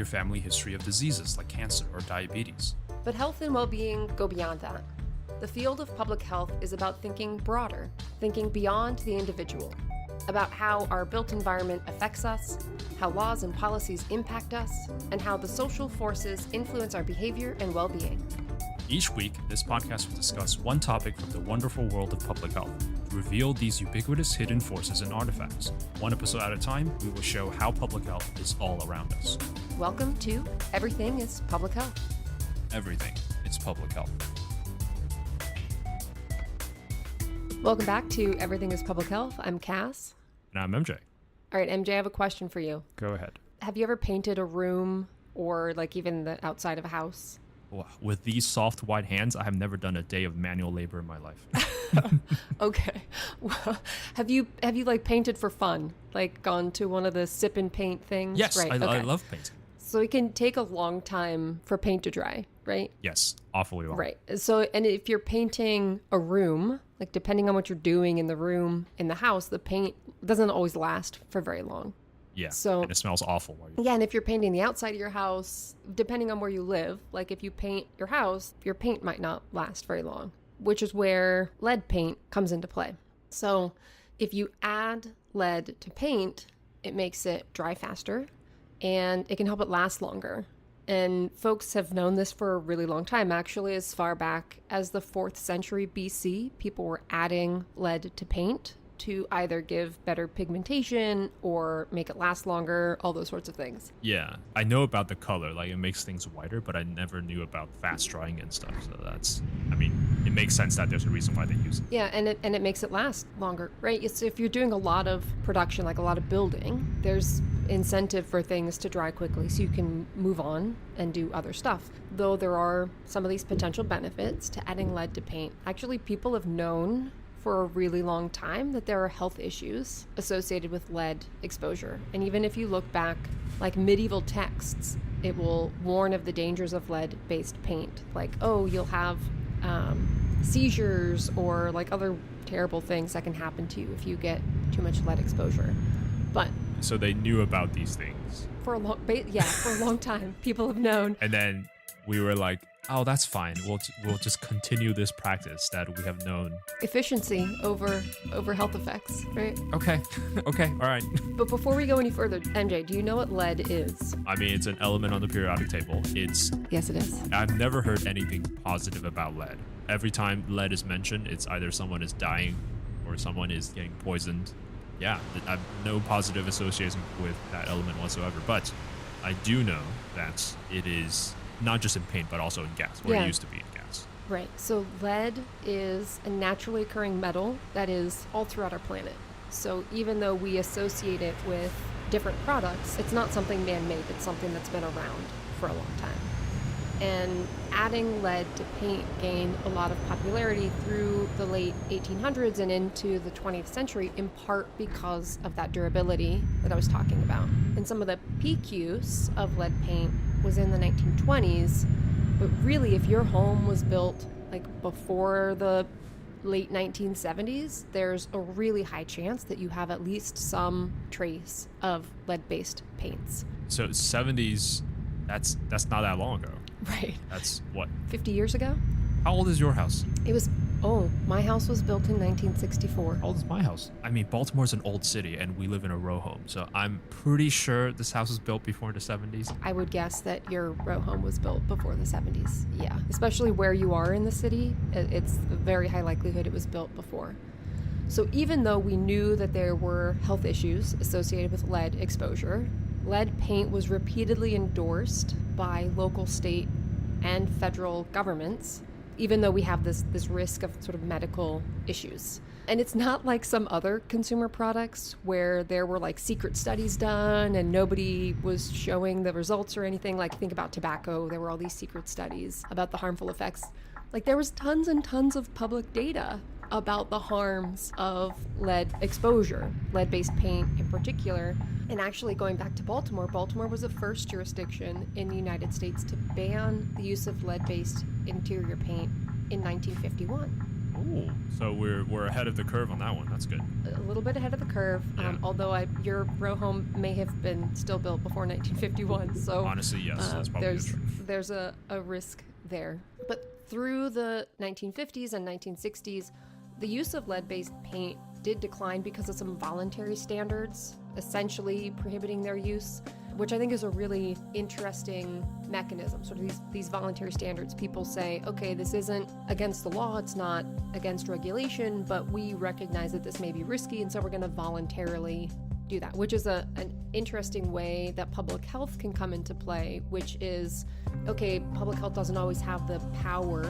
your family history of diseases like cancer or diabetes. But health and well-being go beyond that. The field of public health is about thinking broader, thinking beyond the individual, about how our built environment affects us, how laws and policies impact us, and how the social forces influence our behavior and well-being. Each week, this podcast will discuss one topic from the wonderful world of public health to reveal these ubiquitous hidden forces and artifacts. One episode at a time, we will show how public health is all around us. Welcome to Everything is Public Health. Everything is public health. Welcome back to Everything is Public Health. I'm Cass. And I'm MJ. All right, MJ, I have a question for you. Go ahead. Have you ever painted a room or like even the outside of a house? With these soft, white hands, I have never done a day of manual labor in my life. Okay. Well, have you like painted for fun? Like gone to one of the sip and paint things? Yes, right. I love painting. So it can take a long time for paint to dry, right? Yes, awfully long. Right. So, and if you're painting a room, like depending on what you're doing in the room, in the house, the paint doesn't always last for very long. Yeah, so, and it smells awful. Yeah, and if you're painting the outside of your house, depending on where you live, like if you paint your house, your paint might not last very long, which is where lead paint comes into play. So if you add lead to paint, it makes it dry faster and it can help it last longer. And folks have known this for a really long time. Actually, as far back as the 4th century BC, people were adding lead to paint to either give better pigmentation or make it last longer, all those sorts of things. Yeah, I know about the color, like it makes things whiter, but I never knew about fast drying and stuff. So it makes sense that there's a reason why they use it. Yeah, and it makes it last longer, right? So if you're doing a lot of production, like a lot of building, there's incentive for things to dry quickly so you can move on and do other stuff. Though there are some of these potential benefits to adding lead to paint. Actually, people have known for a really long time that there are health issues associated with lead exposure. And even if you look back, like medieval texts, it will warn of the dangers of lead-based paint. Like, oh, you'll have seizures or like other terrible things that can happen to you if you get too much lead exposure. But so they knew about these things for a long time. People have known. And then we were like, oh, that's fine. We'll just continue this practice that we have known. Efficiency over health effects, right? Okay, all right. But before we go any further, MJ, do you know what lead is? I mean, it's an element on the periodic table. Yes, it is. I've never heard anything positive about lead. Every time lead is mentioned, it's either someone is dying or someone is getting poisoned. Yeah, I have no positive association with that element whatsoever. But I do know that it is not just in paint, but also in gas, where it used to be in gas. Right. So lead is a naturally occurring metal that is all throughout our planet. So even though we associate it with different products, it's not something man-made. It's something that's been around for a long time. And adding lead to paint gained a lot of popularity through the late 1800s and into the 20th century, in part because of that durability that I was talking about. And some of the peak use of lead paint was in the 1920s, but really if your home was built like before the late 1970s, there's a really high chance that you have at least some trace of lead-based paints. So 70s, that's not that long ago. Right. That's what? 50 years ago? How old is your house? My house was built in 1964. How old is my house? I mean, Baltimore's an old city and we live in a row home. So I'm pretty sure this house was built before the 70s. I would guess that your row home was built before the 70s. Yeah. Especially where you are in the city, it's a very high likelihood it was built before. So even though we knew that there were health issues associated with lead exposure, lead paint was repeatedly endorsed by local, state, and federal governments, even though we have this risk of sort of medical issues. And it's not like some other consumer products where there were like secret studies done and nobody was showing the results or anything. Like think about tobacco, there were all these secret studies about the harmful effects. Like there was tons and tons of public data about the harms of lead exposure, lead-based paint in particular. And actually going back to Baltimore was the first jurisdiction in the United States to ban the use of lead-based interior paint in 1951. Oh, so we're ahead of the curve on that one. That's good. A little bit ahead of the curve, Yeah. although your row home may have been still built before 1951. So Honestly, yes, that's probably true. there's a risk there. But through the 1950s and 1960s, the use of lead-based paint did decline because of some voluntary standards, essentially prohibiting their use, which I think is a really interesting mechanism. Sort of these voluntary standards. People say, okay, this isn't against the law, it's not against regulation, but we recognize that this may be risky, and so we're going to voluntarily do that, which is an interesting way that public health can come into play, which is, okay, public health doesn't always have the power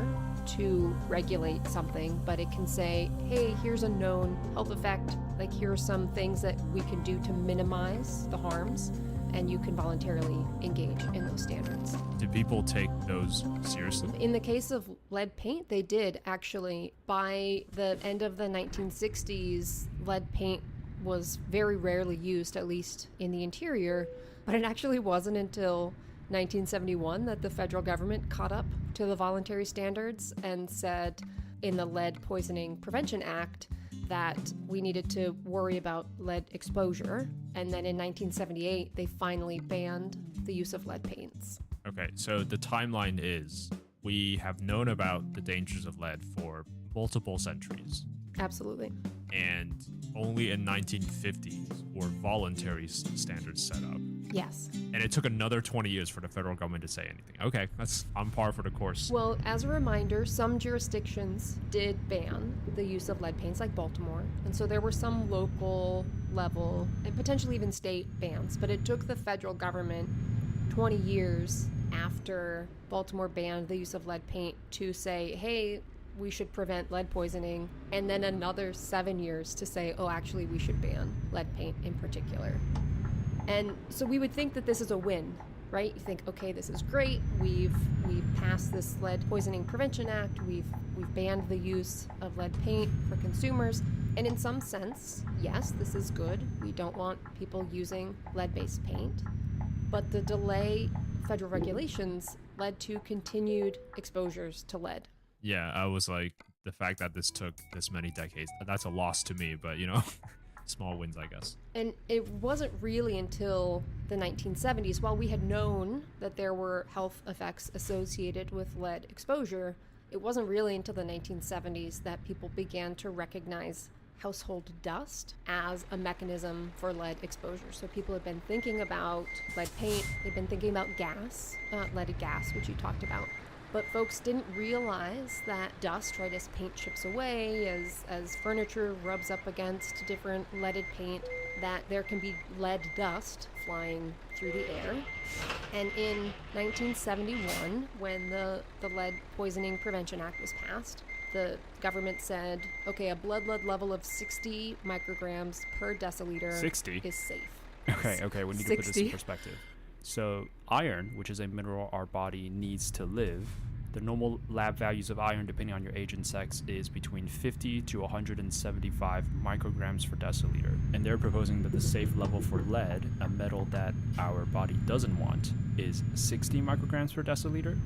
to regulate something, but it can say, hey, here's a known health effect, like here are some things that we can do to minimize the harms, and you can voluntarily engage in those standards. Do people take those seriously? In the case of lead paint, they did actually. By the end of the 1960s, lead paint was very rarely used, at least in the interior, but it actually wasn't until 1971 that the federal government caught up to the voluntary standards and said in the Lead Poisoning Prevention Act that we needed to worry about lead exposure. And then in 1978, they finally banned the use of lead paints. Okay, so the timeline is we have known about the dangers of lead for multiple centuries. Absolutely. And only in 1950s were voluntary standards set up. Yes. And it took another 20 years for the federal government to say anything. Okay, that's on par for the course. Well, as a reminder, some jurisdictions did ban the use of lead paints, like Baltimore. And so there were some local level and potentially even state bans. But it took the federal government 20 years after Baltimore banned the use of lead paint to say, hey, we should prevent lead poisoning, and then another 7 years to say, oh, actually, we should ban lead paint in particular. And so we would think that this is a win, right? You think, okay, this is great. We've passed this Lead Poisoning Prevention Act. We've banned the use of lead paint for consumers. And in some sense, yes, this is good. We don't want people using lead-based paint. But the delay federal regulations led to continued exposures to lead. Yeah, I was like, the fact that this took this many decades, that's a loss to me, but small wins, I guess. And it wasn't really until the 1970s, while we had known that there were health effects associated with lead exposure, it wasn't really until the 1970s that people began to recognize household dust as a mechanism for lead exposure. So people had been thinking about lead paint, they'd been thinking about gas, leaded gas, which you talked about. But folks didn't realize that dust, right, as paint chips away, as furniture rubs up against different leaded paint, that there can be lead dust flying through the air. And in 1971, when the Lead Poisoning Prevention Act was passed, the government said, okay, a blood lead level of 60 micrograms per deciliter 60? is safe. Okay, we need to put this in 60. perspective. So iron, which is a mineral our body needs to live, the normal lab values of iron, depending on your age and sex, is between 50 to 175 micrograms per deciliter. And they're proposing that the safe level for lead, a metal that our body doesn't want, is 60 micrograms per deciliter.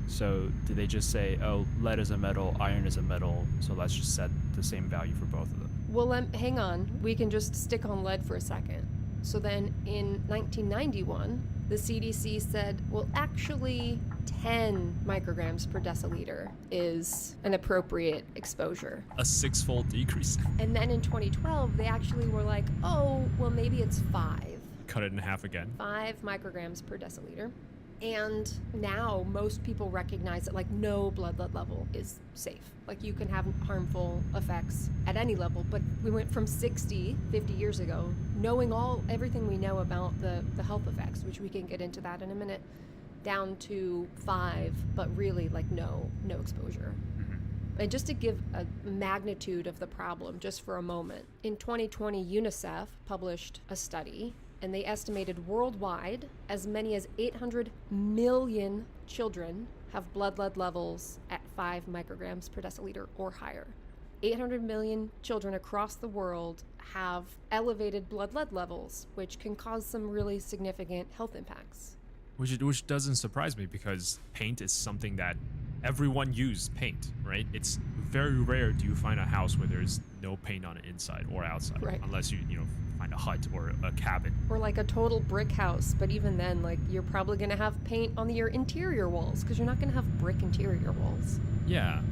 So did they just say, oh, lead is a metal, iron is a metal, so let's just set the same value for both of them? Well, hang on. We can just stick on lead for a second. So then in 1991, the CDC said, well, actually 10 micrograms per deciliter is an appropriate exposure. A 6-fold decrease. And then in 2012, they actually were like, oh, well, maybe it's 5. Cut it in half again. 5 micrograms per deciliter. And now most people recognize that no blood lead level is safe. You can have harmful effects at any level, but we went from 60, 50 years ago, knowing everything we know about the health effects, which we can get into that in a minute, down to 5, but really no exposure. And just to give a magnitude of the problem, just for a moment, in 2020, UNICEF published a study, and they estimated worldwide as many as 800 million children have blood lead levels at 5 micrograms per deciliter or higher. 800 million children across the world have elevated blood lead levels, which can cause some really significant health impacts. Which doesn't surprise me, because paint is something that everyone uses paint, right? It's very rare do you find a house where there's no paint on it inside or outside, Right. unless you find a hut or a cabin. Or like a total brick house, but even then, like, you're probably gonna have paint on your interior walls because you're not gonna have brick interior walls. Yeah.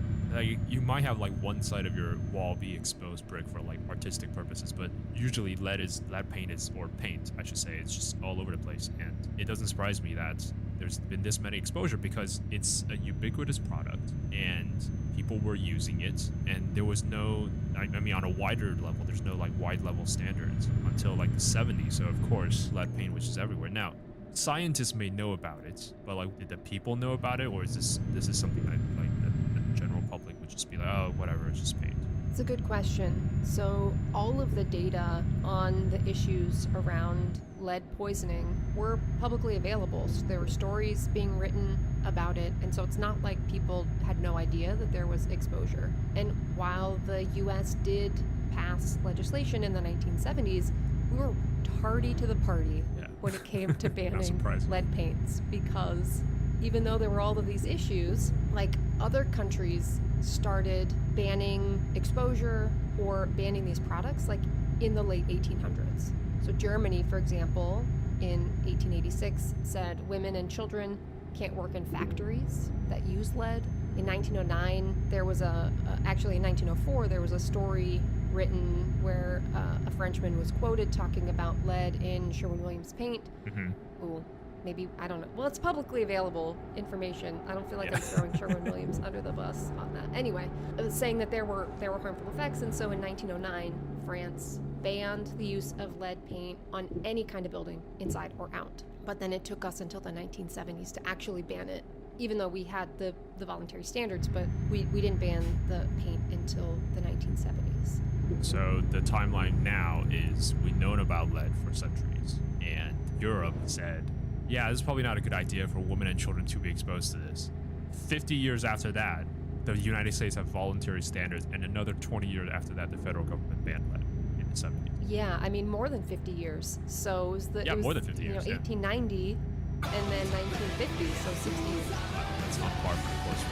You might have like one side of your wall be exposed brick for like artistic purposes, but usually lead paint I should say, it's just all over the place. And it doesn't surprise me that there's been this many exposure because it's a ubiquitous product and people were using it, and there was no, I mean, on a wider level, there's no like wide level standards until like the 70s. So of course, lead paint was just everywhere. Now, scientists may know about it, but like, did the people know about it, or is this is something that like the general public would just be like, oh, whatever, it's just paint? It's a good question. So all of the data on the issues around lead poisoning were publicly available. So there were stories being written about it, and so it's not like people had no idea that there was exposure. And while the US did pass legislation in the 1970s, we were tardy to the party Yeah. when it came to banning surprising. lead paints, because even though there were all of these issues, like, other countries started banning exposure or banning these products like in the late 1800s. So Germany, for example, in 1886 said women and children can't work in factories that use lead. In 1909, there was actually in 1904, there was a story written where a Frenchman was quoted talking about lead in Sherwin-Williams paint. Ooh, maybe, I don't know. Well, it's publicly available information. I don't feel like I'm throwing Sherwin-Williams under the bus on that. Anyway, it was saying that there were harmful effects, and so in 1909, France banned the use of lead paint on any kind of building, inside or out. But then it took us until the 1970s to actually ban it, even though we had the voluntary standards, but we didn't ban the paint until the 1970s. So the timeline now is we've known about lead for centuries, and Europe said, yeah, this is probably not a good idea for women and children to be exposed to this. 50 years after that, the United States have voluntary standards, and another 20 years after that, the federal government banned lead in the 70s. Yeah, I mean, more than 50 years. So it was More than 50 years, yeah. 1890 and then 1950, so 60 years. That's not far from the course.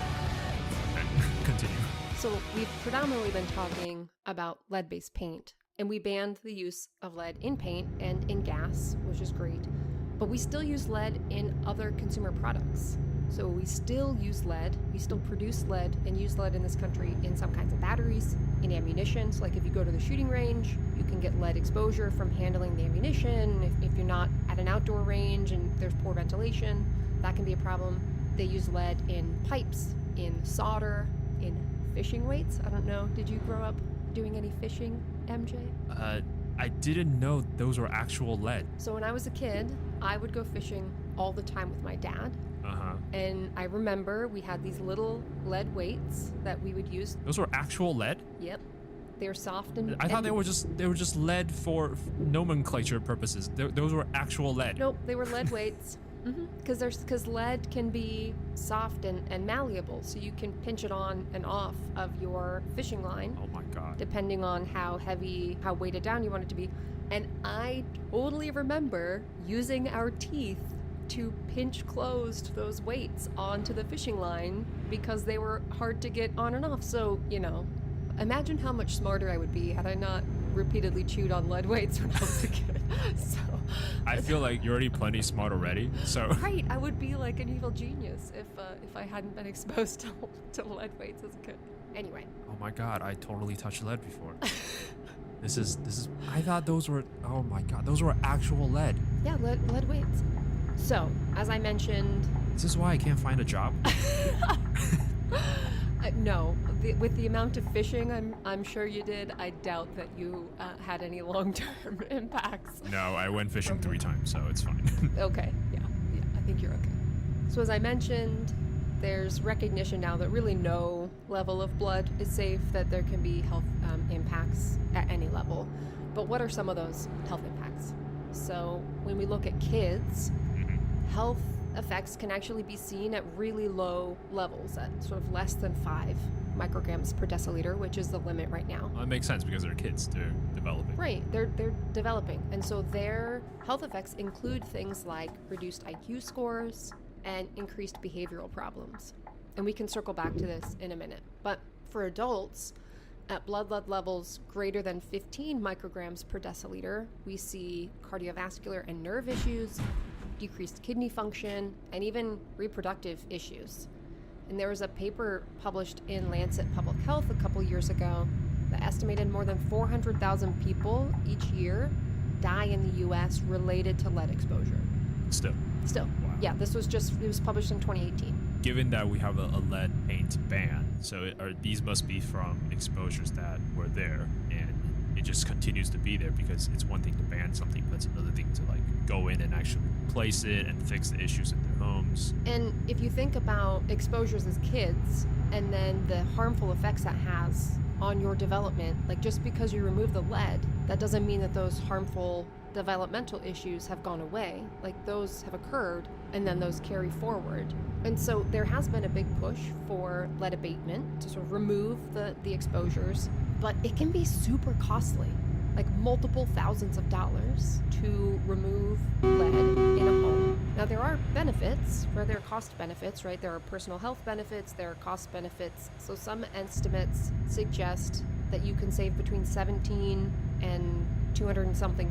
And continue. So we've predominantly been talking about lead-based paint, and we banned the use of lead in paint and in gas, which is great. But we still use lead in other consumer products. So we still use lead, we still produce lead and use lead in this country in some kinds of batteries, in ammunition. So like if you go to the shooting range, you can get lead exposure from handling the ammunition. If you're not at an outdoor range and there's poor ventilation, that can be a problem. They use lead in pipes, in solder, in fishing weights. I don't know, did you grow up doing any fishing, MJ? I didn't know those were actual lead. So when I was a kid, I would go fishing all the time with my dad. Uh-huh. And I remember we had these little lead weights that we would use. Those were actual lead? Yep. They're soft and... I thought they were just lead for nomenclature purposes. Those were actual lead. Nope, they were lead weights. Because lead can be soft and malleable, so you can pinch it on and off of your fishing line. Oh my god. Depending on how heavy, how weighted down you want it to be. And I totally remember using our teeth to pinch closed those weights onto the fishing line because they were hard to get on and off. So, imagine how much smarter I would be had I not repeatedly chewed on lead weights when I was a kid. So I feel like you're already plenty smart already. So right, I would be like an evil genius if I hadn't been exposed to lead weights as a kid. Anyway. Oh my god, I totally touched lead before. This is I thought those were, oh my god, those were actual lead. Yeah, lead weights. So, as I mentioned... Is this why I can't find a job? No. With the amount of fishing I'm sure you did, I doubt that you had any long-term impacts. No, I went fishing 3 times, so it's fine. Okay, yeah, I think you're okay. So as I mentioned, there's recognition now that really no level of blood is safe, that there can be health impacts at any level. But what are some of those health impacts? So when we look at kids, health effects can actually be seen at really low levels, at sort of less than 5 micrograms per deciliter, which is the limit right now. Well, it makes sense because they're kids, they're developing. Right, they're developing. And so their health effects include things like reduced IQ scores and increased behavioral problems. And we can circle back to this in a minute. But For adults, at blood lead levels greater than 15 micrograms per deciliter, we see cardiovascular and nerve issues, decreased kidney function, and even reproductive issues. And there was a paper published in Lancet Public Health a couple years ago that estimated more than 400,000 people each year die in the US related to lead exposure. Still. Wow. Yeah, it was published in 2018. Given that we have a lead paint ban, so these must be from exposures that were there, and it just continues to be there, because it's one thing to ban something, but it's another thing to like go in and actually replace it and fix the issues in their homes. And if you think about exposures as kids and then the harmful effects that has on your development, like just because you remove the lead, that doesn't mean that those harmful developmental issues have gone away. Like those have occurred and then those carry forward. And so there has been a big push for lead abatement to sort of remove the exposures, but it can be super costly, like multiple thousands of dollars to remove lead in a home. Now there are benefits, right? There are cost benefits, right? There are personal health benefits, there are cost benefits. So some estimates suggest that you can save between $17 and $200 and something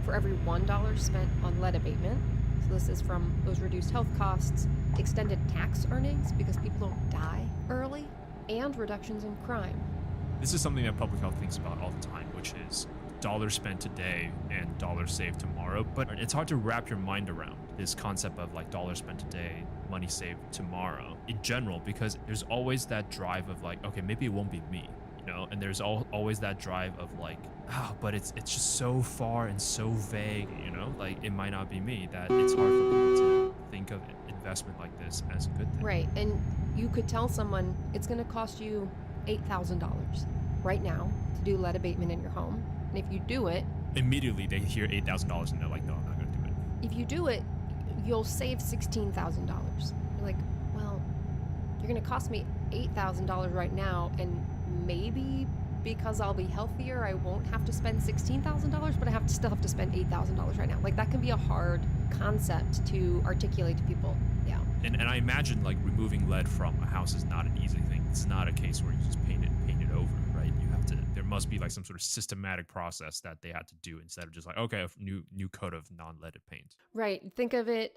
for every $1 spent on lead abatement. So this is from those reduced health costs, extended tax earnings because people don't die early, and reductions in crime. This is something that public health thinks about all the time, which is dollars spent today and dollars saved tomorrow. But it's hard to wrap your mind around this concept of like dollars spent today, money saved tomorrow in general, because there's always that drive of like, okay, maybe it won't be me. And there's always that drive of like, but it's just so far and so vague, like it might not be me, that it's hard for people to think of investment like this as a good thing. Right, and you could tell someone it's going to cost you $8,000 right now to do lead abatement in your home, and if you do it, immediately they hear $8,000 and they're like, no, I'm not going to do it. If you do it, you'll save $16,000. You're like, well, you're going to cost me $8,000 right now, and maybe because I'll be healthier, I won't have to spend $16,000, but still have to spend $8,000 right now. Like that can be a hard concept to articulate to people. Yeah. And I imagine like removing lead from a house is not an easy thing. It's not a case where you just paint it over, right? There must be like some sort of systematic process that they had to do instead of just like, okay, a new coat of non-leaded paint. Right. Think of it,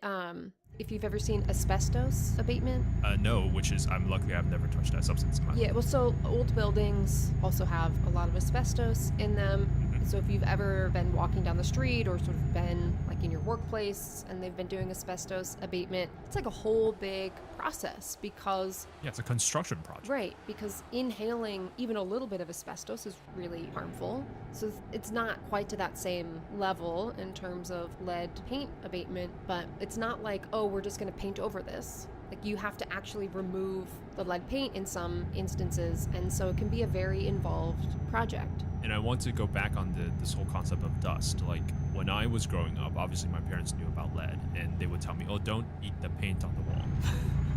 if you've ever seen asbestos abatement. No, which is, I'm lucky I've never touched that substance in my life. Yeah, well, so old buildings also have a lot of asbestos in them. So if you've ever been walking down the street or sort of been like in your workplace and they've been doing asbestos abatement, it's like a whole big process because... Yeah, it's a construction project. Right, because inhaling even a little bit of asbestos is really harmful. So it's not quite to that same level in terms of lead paint abatement, but it's not like, oh, we're just going to paint over this. Like you have to actually remove the lead paint in some instances, and so it can be a very involved project. And I want to go back on this whole concept of dust. Like when I was growing up, obviously my parents knew about lead, and they would tell me, "Oh, don't eat the paint on the wall,"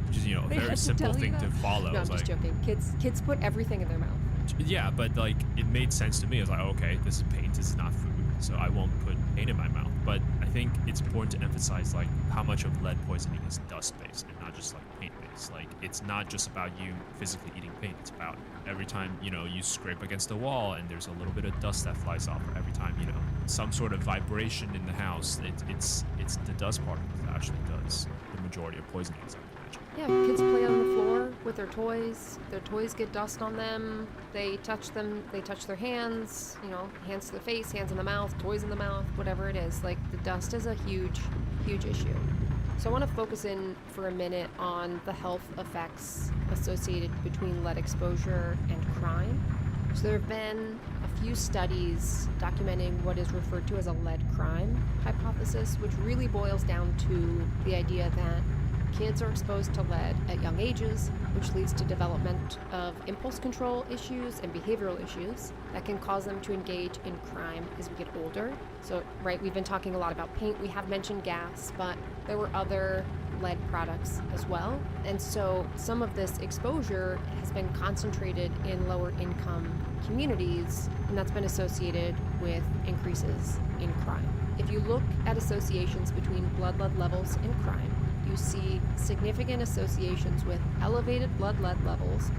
which is a very simple thing to follow. No, I'm just joking. Kids put everything in their mouth. Yeah, but like it made sense to me. I was like, oh, okay, this is paint. This is not food, so I won't put paint in my mouth. But I think it's important to emphasize like how much of lead poisoning is dust based and not just like paint based. Like it's not just about you physically eating paint. It's about every time you scrape against the wall and there's a little bit of dust that flies off, or every time some sort of vibration in the house. It's the dust particles that actually does the majority of poisoning, as I would imagine. Yeah, kids play on the floor with their toys. Their toys get dust on them. They touch them. They touch their hands. Hands to the face, hands in the mouth, toys in the mouth, whatever it is. Like the dust is a huge, huge issue. So I want to focus in for a minute on the health effects associated between lead exposure and crime. So there have been a few studies documenting what is referred to as a lead crime hypothesis, which really boils down to the idea that kids are exposed to lead at young ages, which leads to development of impulse control issues and behavioral issues that can cause them to engage in crime as we get older. So, right, we've been talking a lot about paint. We have mentioned gas, but there were other lead products as well. And so some of this exposure has been concentrated in lower income communities, and that's been associated with increases in crime. If you look at associations between blood lead levels and crime, you see significant associations with elevated blood lead levels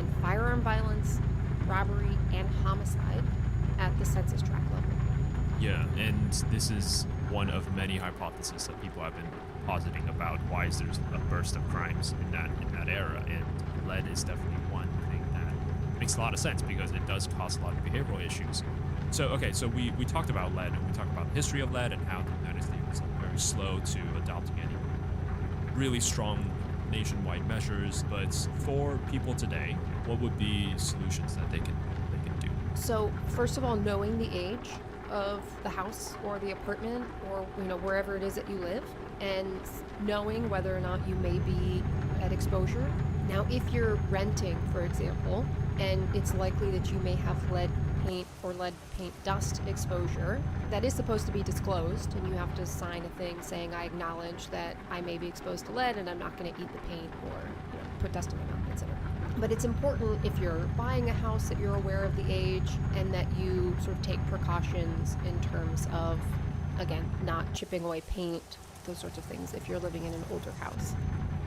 in firearm violence, robbery, and homicide at the census tract level. Yeah, and this is one of many hypotheses that people have been positing about why is there's a burst of crimes in that era, and lead is definitely one thing that makes a lot of sense because it does cause a lot of behavioral issues. So okay, so we talked about lead and we talked about the history of lead and how the United States was very slow to adopting any really strong nationwide measures. But for people today, what would be solutions that they can do? So, first of all, knowing the age of the house or the apartment or wherever it is that you live, and knowing whether or not you may be at exposure. Now, if you're renting, for example, and it's likely that you may have lead paint or lead paint dust exposure, that is supposed to be disclosed, and you have to sign a thing saying, I acknowledge that I may be exposed to lead and I'm not going to eat the paint or put dust in my mouth, etc. But it's important if you're buying a house that you're aware of the age and that you sort of take precautions in terms of, again, not chipping away paint, those sorts of things if you're living in an older house.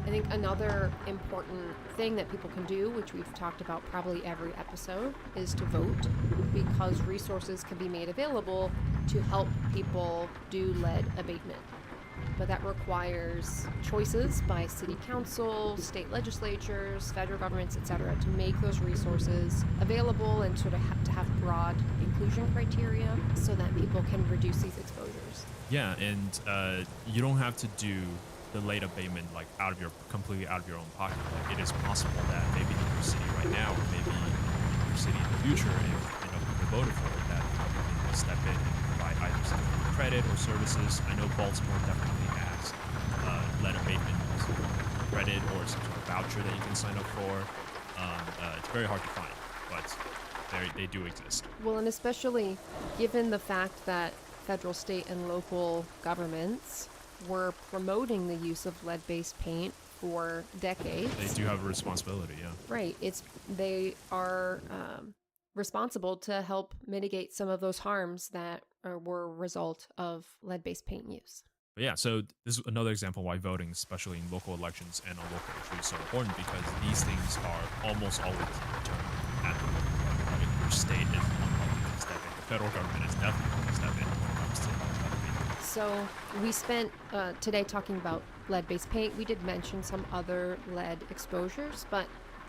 I think another important thing that people can do, which we've talked about probably every episode, is to vote, because resources can be made available to help people do lead abatement. But that requires choices by city council, state legislatures, federal governments, etc., to make those resources available and sort of to have broad inclusion criteria so that people can reduce these exposures. Yeah, and you don't have to do the lead abatement like completely out of your own pocket. Like, it is possible that maybe in your city right now, or maybe in your city in the future, if people voted for it, that you can step in and provide either some credit or services. I know Baltimore definitely has lead abatement credit or some sort of voucher that you can sign up for. It's very hard to find, but they do exist. Well, and especially given the fact that federal, state, and local governments were promoting the use of lead-based paint for decades. They do have a responsibility, yeah. Right. They are responsible to help mitigate some of those harms that were a result of lead-based paint use. But yeah, so this is another example why voting, especially in local elections and on local issues, is so important, because these things are almost always determined at the local level. Like, your state is unlikely to step in. The federal government is definitely going to step in when it comes to lead. So we spent today talking about lead-based paint. We did mention some other lead exposures, but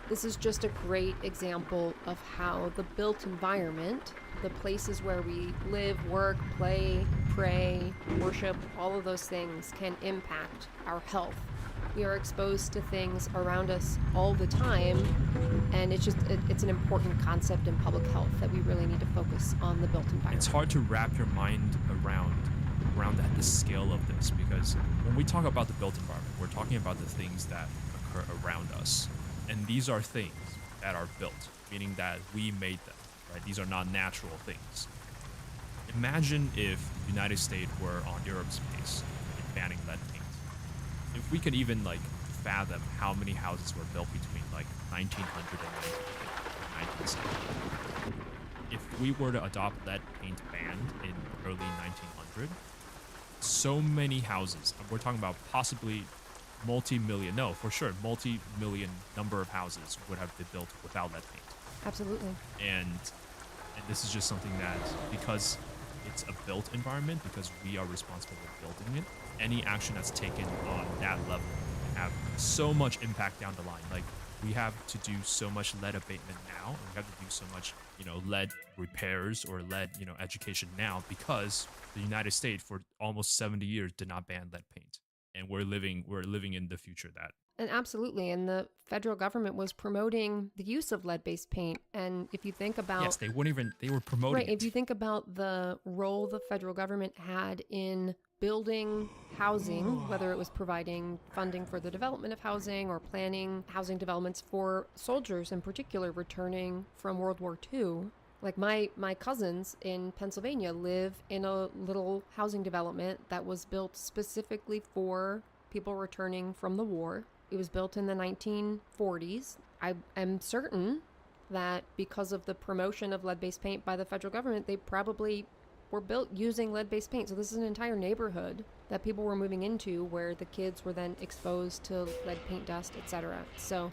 this is just a great example of how the built environment, the places where we live, work, play, pray, worship, all of those things can impact our health. We are exposed to things around us all the time, and it's an important concept in public health that we really need to focus on the built environment. It's hard to wrap your mind around the scale of this, because when we talk about the built environment, we're talking about the things that occur around us. And these are things that are built, meaning that we made them, right? These are not natural things. Imagine if the United States were on Europe's pace in banning lead paint. If we could even fathom how many houses were built between 1900 and 1970. If we were to adopt lead paint ban in early 1900, so many houses, we're talking about possibly multi-million number of houses would have been built without lead paint. Absolutely. And this is just something that, because it's a built environment, because we are responsible for building it, any action that's taken on that level can have so much impact down the line. Like, we have to do so much lead abatement now, and we have to do so much, lead repairs or lead, education now, because the United States for almost 70 years did not ban lead paint. And we're living in the future that. And absolutely. And the federal government was promoting the use of lead-based paint. And if you think about... Yes, they were promoting right, it. If you think about the role the federal government had in building housing, whether it was providing funding for the development of housing or planning housing developments for soldiers in particular returning from World War II. Like my cousins in Pennsylvania live in a little housing development that was built specifically for people returning from the war. It was built in the 1940s. I am certain that because of the promotion of lead-based paint by the federal government, they probably were built using lead-based paint. So this is an entire neighborhood that people were moving into where the kids were then exposed to lead paint dust, etc. So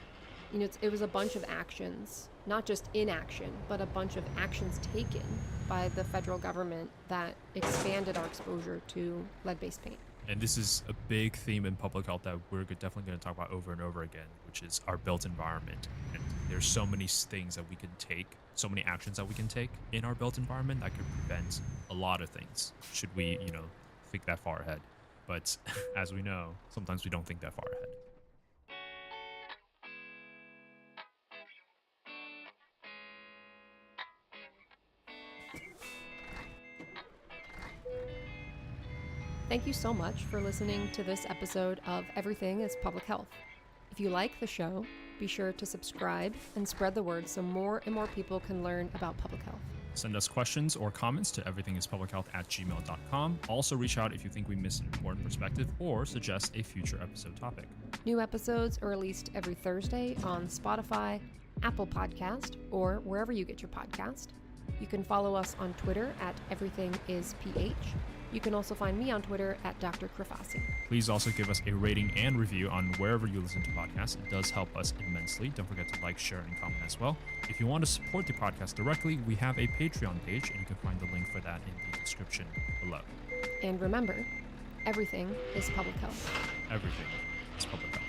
it was a bunch of actions, not just inaction, but a bunch of actions taken by the federal government that expanded our exposure to lead-based paint. And this is a big theme in public health that we're definitely going to talk about over and over again, which is our built environment. And there's so many things that we can take, so many actions that we can take in our built environment that could prevent a lot of things, should we, think that far ahead. But as we know, sometimes we don't think that far ahead. Thank you so much for listening to this episode of Everything is Public Health. If you like the show, be sure to subscribe and spread the word so more and more people can learn about public health. Send us questions or comments to everythingispublichealth@gmail.com. Also reach out if you think we missed an important perspective or suggest a future episode topic. New episodes are released every Thursday on Spotify, Apple Podcast, or wherever you get your podcast. You can follow us on Twitter at everythingisph. You can also find me on Twitter at Dr. Krafasi. Please also give us a rating and review on wherever you listen to podcasts. It does help us immensely. Don't forget to like, share, and comment as well. If you want to support the podcast directly, we have a Patreon page, and you can find the link for that in the description below. And remember, everything is public health. Everything is public health.